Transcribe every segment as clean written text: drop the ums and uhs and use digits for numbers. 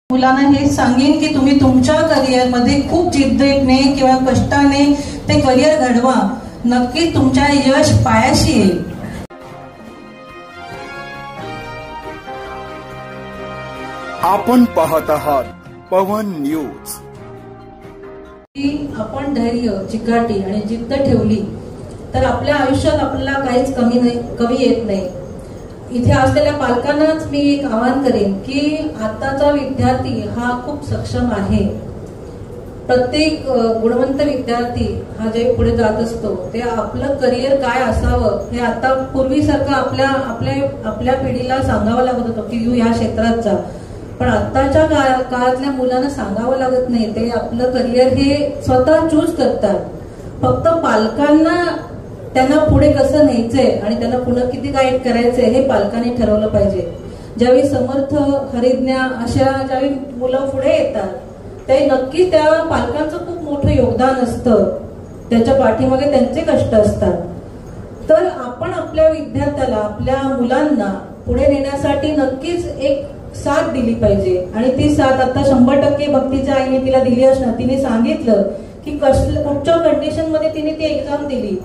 मुलांना हे सांगेन की तुम्ही तुमच्या करिअरमध्ये खूप जिद्दीने किंवा कष्टाने ते करिअर घडवा, नक्की तुमच्या यश पायाशी येईल। आपण पाहत आहात पवन न्यूज। आपण धैर्य, चिकाटी आणि जिद्द ठेवली तर आपल्या आयुष्यात आपल्याला काहीच कमी येत नाही। इथे असलेल्या पालकांनाच मी एक आवाहन करेन की आताचा विद्यार्थी हा खूप सक्षम आहे। प्रत्येक गुणवंत विद्यार्थी हा जे पुढे जात असतो ते आपलं करिअर काय असावं हे आता पूर्वीसारखं आपल्या पिढीला सांगावं लागत होतं की तू या क्षेत्रात जा, पण आताच्या काळातल्या मुलांना सांगावं लागत नाही, ते आपलं करिअर हे स्वतः चूज करतात। फक्त पालकांना त्यांना पुढे कसं न्यायचंय आणि त्यांना पुन्हा किती गाईड करायचंय हे पालकांनी ठरवलं पाहिजे। ज्यावेळी समर्थ, हरिज्ञा अशा ज्यावेळी मुलं पुढे येतात ते नक्की त्या पालकांचं खूप मोठं योगदान असतं, त्याच्या पाठीमागे त्यांचे कष्ट असतात। तर आपण आपल्या विद्यार्थ्याला, आपल्या मुलांना पुढे नेण्यासाठी नक्कीच एक साथ दिली पाहिजे आणि ती साथ आता 100% भक्तीच्या आईने तिला दिली असणार। तिने सांगितलं की कुठच्या कंडिशन मध्ये तिने ती एक्झाम दिली,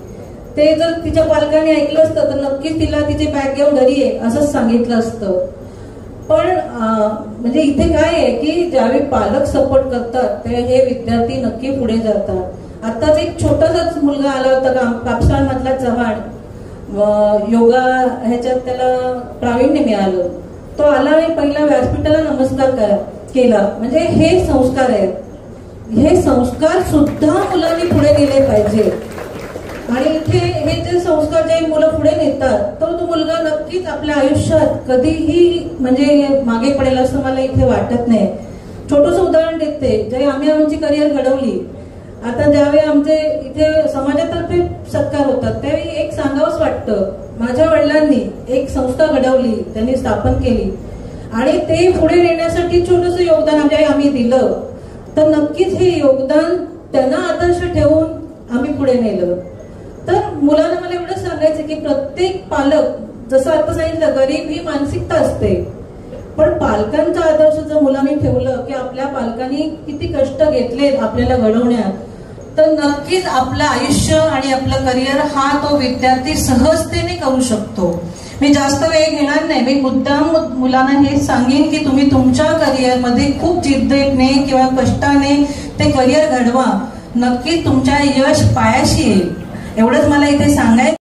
ते जर तिच्या पालकांनी ऐकलं असतं तर नक्कीच तिला तिची बॅग घेऊन घरी ये असंच सांगितलं असतं। पण म्हणजे इथे काय आहे की ज्यावेळी पालक सपोर्ट करतात ते हे विद्यार्थी नक्की पुढे जातात। आताच एक छोटासाच मुलगा आला होता कापसाळ मधला चव्हाण, योगा ह्याच्यात त्याला प्रावीण्य मिळालं, तो आला आणि पहिला व्यासपीठाला नमस्कार केला। म्हणजे हे संस्कार आहेत, हे संस्कार सुद्धा मुलांनी पुढे नेले पाहिजे। आणि इथे हे जे संस्कार जे मुलं पुढे नेतात तो मुलगा नक्कीच आपल्या आयुष्यात कधीही म्हणजे मागे पडेल असं मला इथे वाटत नाही। छोटंसं उदाहरण देते, जे आम्ही आमची करिअर घडवली, आता ज्यावेळी आमचे इथे समाजातर्फे सत्कार होतात त्यावेळी एक सांगावंच वाटतं, माझ्या वडिलांनी एक संस्था घडवली, त्यांनी स्थापन केली आणि ते पुढे नेण्यासाठी छोटंसं योगदान आम्ही दिलं, तर नक्कीच हे योगदान त्यांना आदर्श ठेवून आम्ही पुढे नेलं। तर मुलांना मला एवढं सांगायचं की प्रत्येक पालक, जसं आता सांगितलं, गरीब ही मानसिकता असते, पण पालकांचा आदर्श जर मुलांनी ठेवलं की आपल्या पालकांनी किती कष्ट घेतले आपल्याला घडवण्यात, तर नक्कीच आपलं आयुष्य आणि आपलं करिअर हा तो विद्यार्थी सहजतेने करू शकतो। मी जास्त वेळ घेणार नाही, मी मुद्दाम मुलांना हे सांगेन की तुम्ही तुमच्या करिअरमध्ये खूप जिद्दीने किंवा कष्टाने ते करिअर घडवा, नक्की तुमच्या यश पायाशी येईल। एवढंच मला इथे सांगायचं।